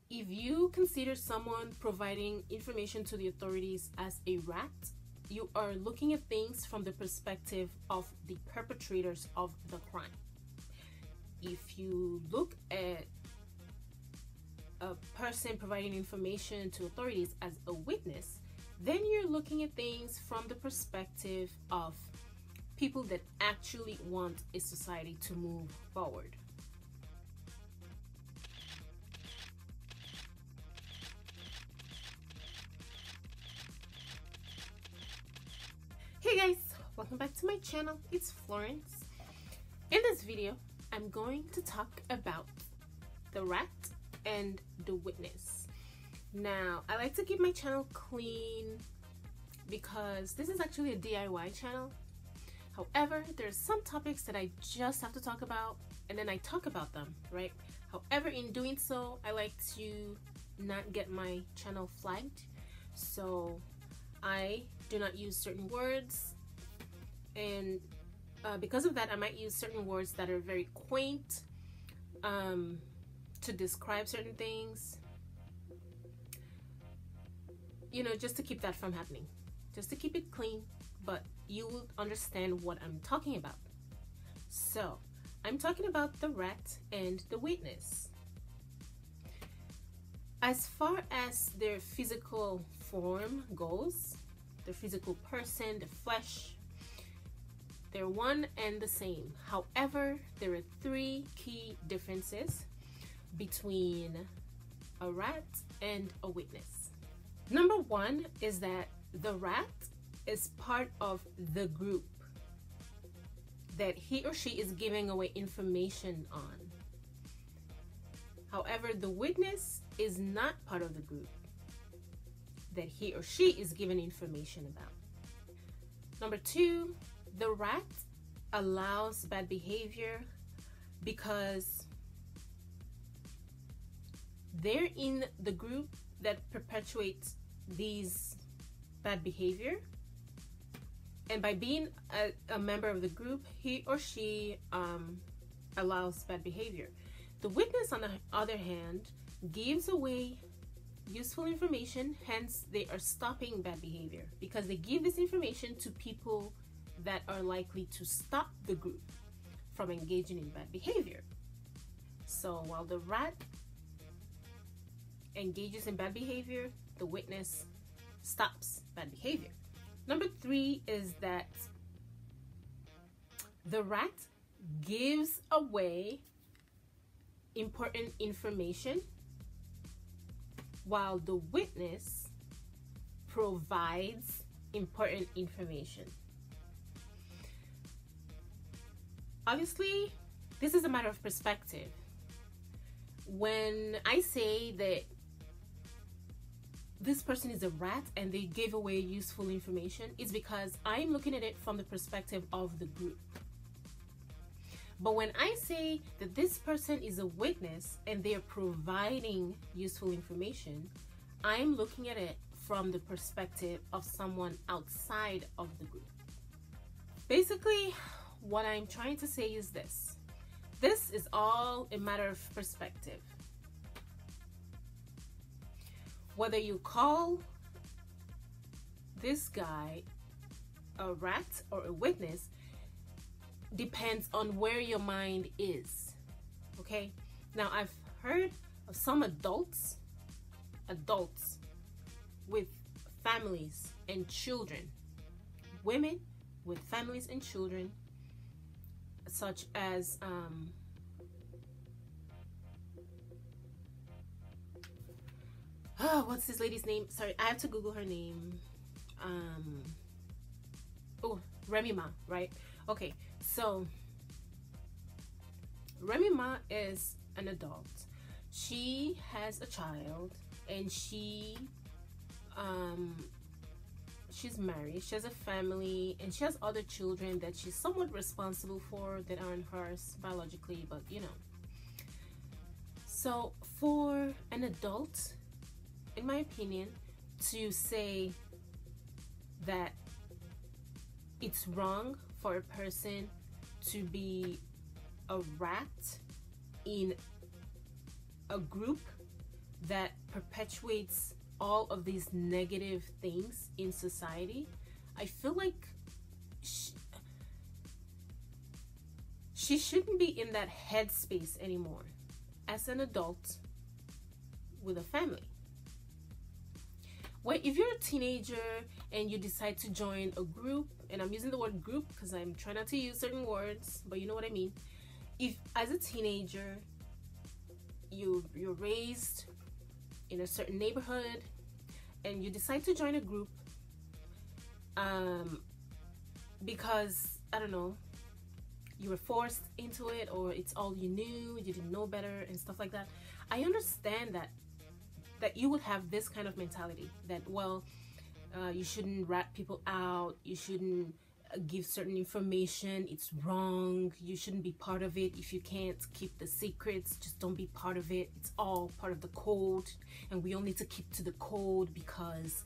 If you consider someone providing information to the authorities as a rat, you are looking at things from the perspective of the perpetrators of the crime. If you look at a person providing information to authorities as a witness, then you're looking at things from the perspective of people that actually want a society to move forward. Hey guys, welcome back to my channel. It's Florence. In this video, I'm going to talk about the rat and the witness. Now, I like to keep my channel clean because this is actually a DIY channel. However, there's some topics that I just have to talk about and then I talk about them, right? However, in doing so, I like to not get my channel flagged. So I do not use certain words, and because of that, I might use certain words that are very quaint to describe certain things, you know, just to keep that from happening, just to keep it clean, but you will understand what I'm talking about. So I'm talking about the rat and the witness. As far as their physical form goes, the physical person, the flesh, they're one and the same. However, there are three key differences between a rat and a witness. Number one is that the rat is part of the group that he or she is giving away information on. However, the witness is not part of the group that he or she is given information about. Number two, the rat allows bad behavior because they're in the group that perpetuates these bad behavior, and by being a member of the group, he or she allows bad behavior. The witness, on the other hand, gives away useful information, hence they are stopping bad behavior because they give this information to people that are likely to stop the group from engaging in bad behavior. So while the rat engages in bad behavior, the witness stops bad behavior. Number three is that the rat gives away important information while the witness provides important information. Obviously, this is a matter of perspective. When I say that this person is a rat and they gave away useful information, it's because I'm looking at it from the perspective of the group. But when I say that this person is a witness and they're providing useful information, I'm looking at it from the perspective of someone outside of the group. Basically, what I'm trying to say is this. This is all a matter of perspective. Whether you call this guy a rat or a witness depends on where your mind is, okay? Now, I've heard of some adults with families and children, women with families and children, such as what's this lady's name? Sorry, I have to Google her name. Oh, Remy Ma, right? Okay, so Remy Ma is an adult. She has a child and she's married, she has a family, and she has other children that she's somewhat responsible for that aren't hers biologically, but you know. So for an adult, in my opinion, to say that it's wrong for a person to be a rat in a group that perpetuates all of these negative things in society, I feel like she shouldn't be in that headspace anymore as an adult with a family. Well, if you're a teenager and you decide to join a group, and I'm using the word group because I'm trying not to use certain words, but you know what I mean. If as a teenager you're raised in a certain neighborhood and you decide to join a group because, I don't know, you were forced into it, or it's all you knew, you didn't know better and stuff like that, I understand that you would have this kind of mentality that, well, you shouldn't rat people out, you shouldn't give certain information, it's wrong, you shouldn't be part of it. If you can't keep the secrets, just don't be part of it. It's all part of the code, and we all need to keep to the code because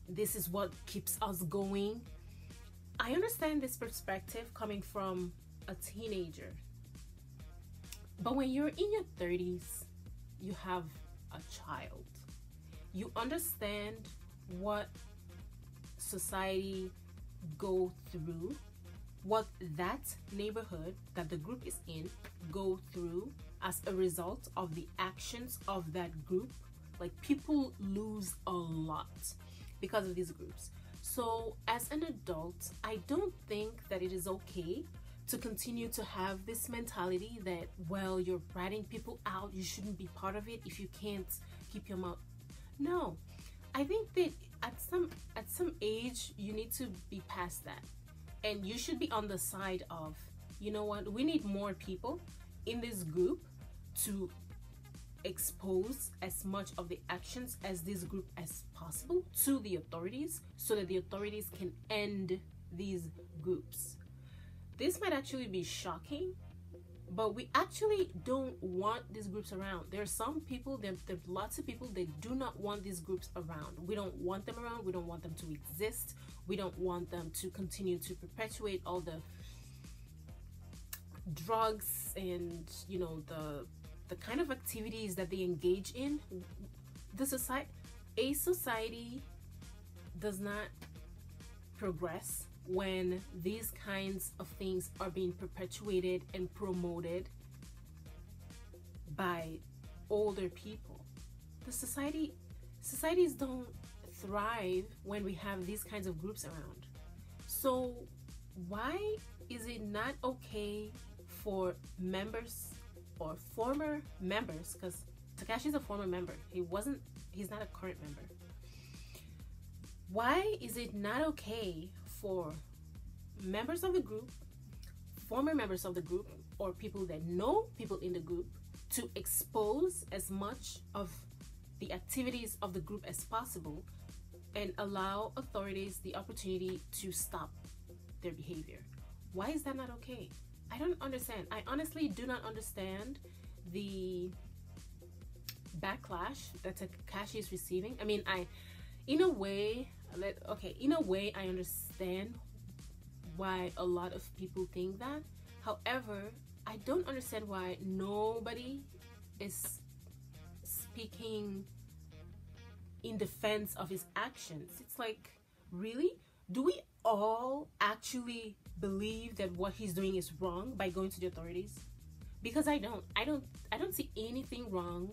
this is what keeps us going. I understand this perspective coming from a teenager, but when you're in your 30s, you have a child. You understand what society go through, what that neighborhood that the group is in go through as a result of the actions of that group. Like, people lose a lot because of these groups. So as an adult, I don't think that it is okay to continue to have this mentality that, well, you're ratting people out, you shouldn't be part of it if you can't keep your mouth. No, I think that at some age you need to be past that, and you should be on the side of, you know what, we need more people in this group to expose as much of the actions as this group as possible to the authorities, so that the authorities can end these groups. This might actually be shocking, but we actually don't want these groups around. There are some people, there's lots of people that do not want these groups around. We don't want them around. We don't want them to exist. We don't want them to continue to perpetuate all the drugs and, you know, the kind of activities that they engage in. A society does not progress when these kinds of things are being perpetuated and promoted by older people. Societies don't thrive when we have these kinds of groups around. So why is it not okay for members or former members, because Takashi's a former member, he's not a current member. Why is it not okay for members of the group, former members of the group, or people that know people in the group to expose as much of the activities of the group as possible and allow authorities the opportunity to stop their behavior? Why is that not okay? I don't understand. I honestly do not understand the backlash that Takashi is receiving. I mean, in a way, I understand why a lot of people think that. However, I don't understand why nobody is speaking in defense of his actions. It's like, really? Do we all actually believe that what he's doing is wrong by going to the authorities? Because I don't see anything wrong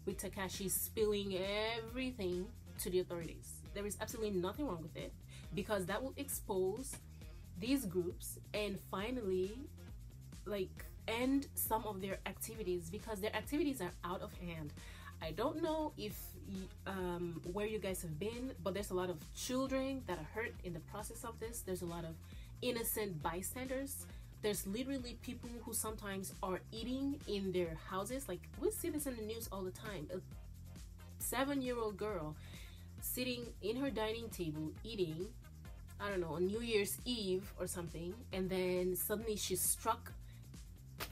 with Takashi spilling everything to the authorities. There is absolutely nothing wrong with it, because that will expose these groups and finally, like, end some of their activities, because their activities are out of hand. I don't know if where you guys have been, but there's a lot of children that are hurt in the process of this. There's a lot of innocent bystanders. There's literally people who sometimes are eating in their houses. Like, we see this in the news all the time. A 7-year-old girl sitting in her dining table eating, I don't know, on New Year's Eve or something, and then suddenly she's struck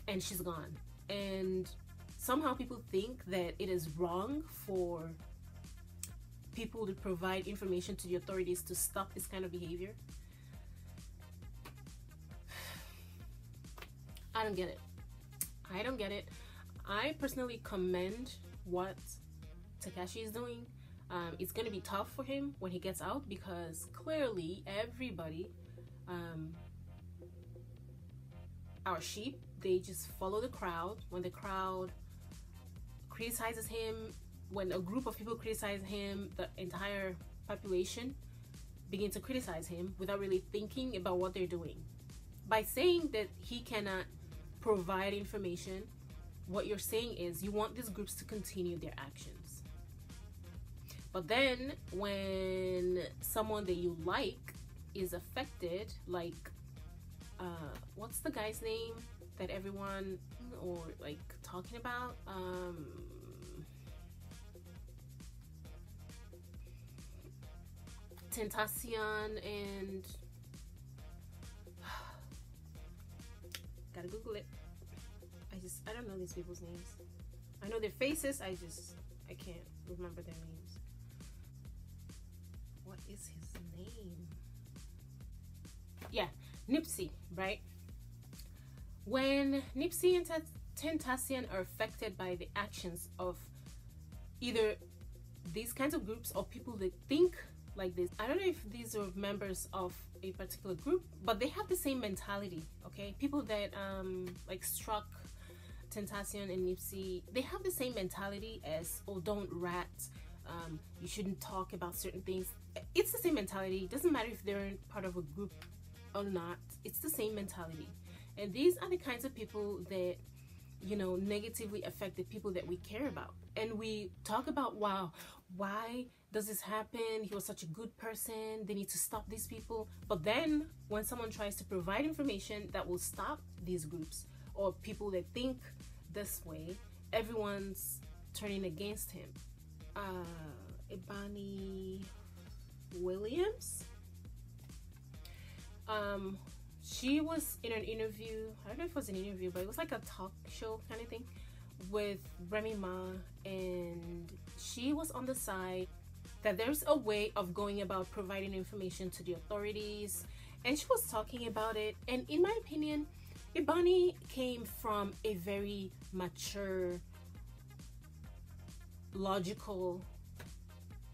and she's gone. And somehow people think that it is wrong for people to provide information to the authorities to stop this kind of behavior. I don't get it. I personally commend what Takashi is doing, it's going to be tough for him when he gets out, because clearly everybody, our sheep, they just follow the crowd. When the crowd criticizes him, when a group of people criticize him, the entire population begin to criticize him without really thinking about what they're doing. By saying that he cannot provide information, what you're saying is you want these groups to continue their actions. But then when someone that you like is affected, like what's the guy's name that everyone or like talking about, Tentacion and gotta Google it. I don't know these people's names. I know their faces, I can't remember their names. What is his name? Yeah, Nipsey, right? When Nipsey and Tentacion are affected by the actions of either these kinds of groups or people that think like this, I don't know if these are members of a particular group, but they have the same mentality. Okay, people that like struck Tentacion and Nipsey, they have the same mentality as, oh, don't rat, you shouldn't talk about certain things. It's the same mentality. It doesn't matter if they're part of a group or not. It's the same mentality. And these are the kinds of people that, you know, negatively affect the people that we care about. And we talk about, wow, why does this happen? He was such a good person. They need to stop these people. But then when someone tries to provide information that will stop these groups or people that think this way, everyone's turning against him. Ebony Williams, she was in an interview, I don't know if it was an interview, but it was like a talk show kind of thing with Remy Ma, and she was on the side that there's a way of going about providing information to the authorities, and she was talking about it. And in my opinion, Ebony came from a very mature, logical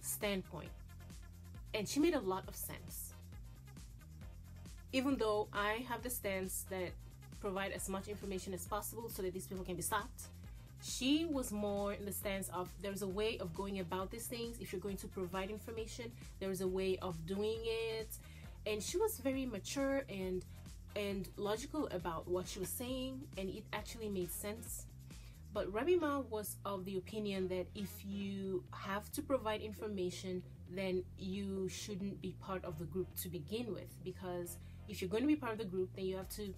standpoint, and she made a lot of sense. Even though I have the stance that provide as much information as possible so that these people can be stopped, she was more in the stance of there's a way of going about these things. If you're going to provide information, there's a way of doing it. And she was very mature and logical about what she was saying, and it actually made sense. But Remy Ma was of the opinion that if you have to provide information, then you shouldn't be part of the group to begin with, because if you're going to be part of the group, then you have to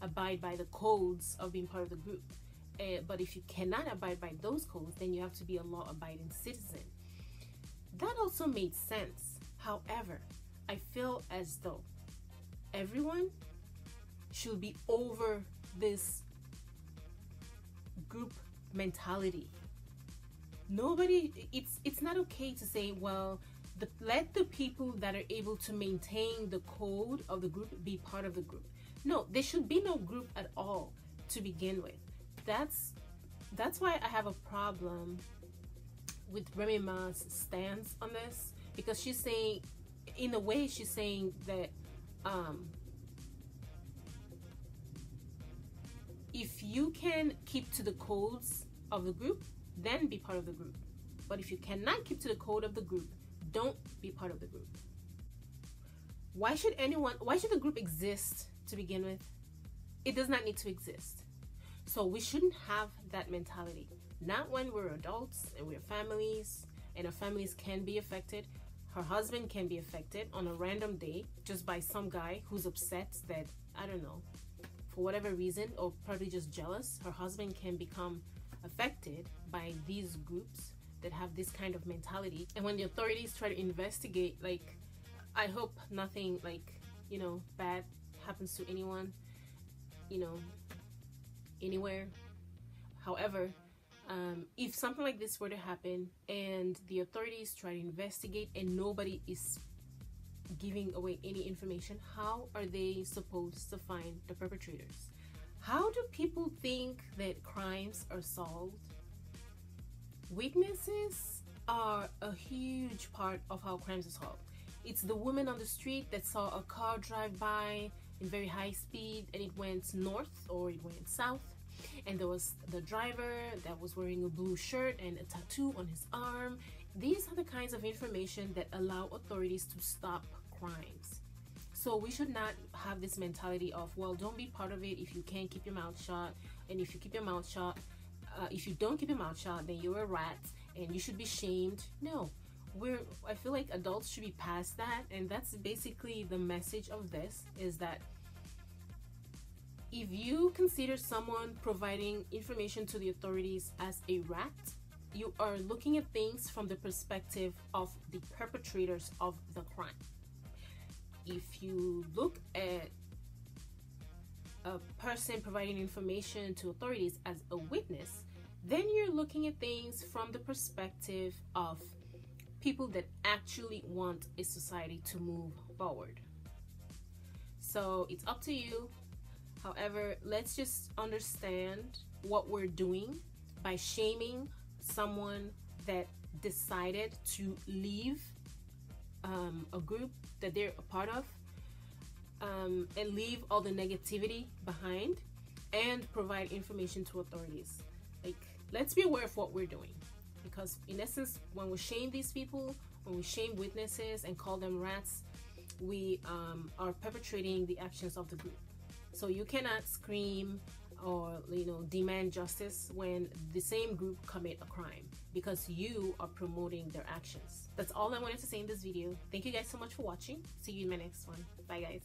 abide by the codes of being part of the group. But if you cannot abide by those codes, then you have to be a law-abiding citizen. That also made sense. However, I feel as though everyone should be over this group mentality. Nobody, it's not okay to say, well, let the people that are able to maintain the code of the group be part of the group. No, there should be no group at all to begin with. That's why I have a problem with Remy Ma's stance on this, because she's saying, in a way, she's saying that if you can keep to the codes of the group, then be part of the group. But if you cannot keep to the code of the group, don't be part of the group. Why should the group exist to begin with? It does not need to exist. So we shouldn't have that mentality. Not when we're adults and we're families, and our families can be affected. Her husband can be affected on a random day just by some guy who's upset that, I don't know, for whatever reason, or probably just jealous. Her husband can become affected by these groups that have this kind of mentality. And when the authorities try to investigate, like, I hope nothing, like, you know, bad happens to anyone, you know, anywhere. However, if something like this were to happen and the authorities try to investigate and nobody is giving away any information, how are they supposed to find the perpetrators? How do people think that crimes are solved? Witnesses are a huge part of how crimes are solved. It's the woman on the street that saw a car drive by in very high speed and it went north or it went south, and there was the driver that was wearing a blue shirt and a tattoo on his arm. These are the kinds of information that allow authorities to stop crimes. So we should not have this mentality of, well, don't be part of it if you can't keep your mouth shut, and if you keep your mouth shut, if you don't keep your mouth shut, then you're a rat and you should be shamed. No, I feel like adults should be past that, and that's basically the message of this, is that if you consider someone providing information to the authorities as a rat, you are looking at things from the perspective of the perpetrators of the crime. If you look at a person providing information to authorities as a witness, then you're looking at things from the perspective of people that actually want a society to move forward. So it's up to you. However, let's just understand what we're doing by shaming someone that decided to leave a group that they're a part of, and leave all the negativity behind and provide information to authorities. Like, let's be aware of what we're doing, because in essence, when we shame these people, when we shame witnesses and call them rats, we are perpetrating the actions of the group. So you cannot scream or demand justice when the same group commit a crime, because you are promoting their actions. That's all I wanted to say in this video. Thank you guys so much for watching. See you in my next one. Bye guys.